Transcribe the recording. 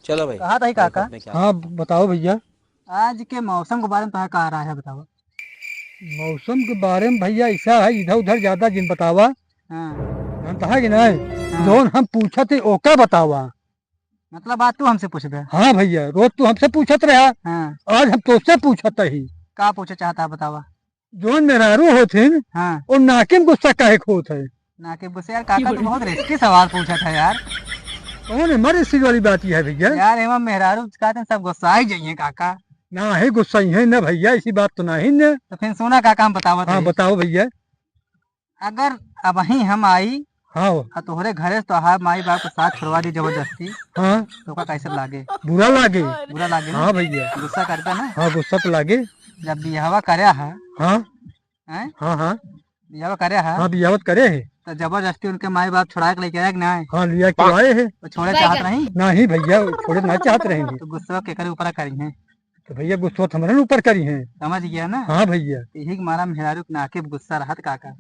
चलो भाई कहा था ही काका। देखो अपने क्या। हाँ बताओ भैया। आज के मौसम के बारे में तुम्हें कहा रहा है बताओ। मौसम के बारे में भैया ऐसा है, इधर उधर ज्यादा जिन बतावा हाँ जानता है कि नहीं। हाँ। जोन हम पूछत है ओका बतावा। मतलब बात तू हमसे पूछ दे। हाँ भैया, रोज तू हमसे पूछत रहा, हाँ। आज हम तुझसे पूछत ही। का पूछे चाहता है बतावा। जोन मेहरारू होथिन हाँ। और नाकिम गुस्सा काहे को होत है। ना के बुसे यार काका तो बहुत रिस्की सवाल पूछा था यार। कौन है मर इसी वाली बात ही है भैया। यार एवं मेहरारू कहते हैं सब गुस्सा ही जाइए काका। ना है गुस्सा ही है ना भैया, ऐसी बात तो नहीं न। तो फिर सुना काका हम बतावत हाँ रही। बताओ भैया। अगर अब ही हम आई हाँ और तोहरे घरे तो हाँ माई बाप को साथ छोड़वा दी जबरदस्ती हाँ तो का कैसे लागे। बुरा लागे। बुरा लागे ना। हाँ भैया। गुस्सा करता ना। हाँ गुस्सा तो लागे। जब बियाहवा करे है हाँ हैं? हाँ हाँ बियाहवा करे है हाँ बियावत करे है। तो जबरदस्ती उनके माई बाप छोड़ा के लेके आए कि नहीं। हाँ लिया के आए है। तो छोड़े चाहत नहीं। नहीं भैया छोड़े ना चाहत रहेंगे। तो गुस्सा केकर ऊपर करी है। तो भैया गुस्सा तो हमारे ऊपर करी है। समझ गया ना। हाँ भैया। यही के मारा मेहरारू के नाके पे गुस्सा रहत काका।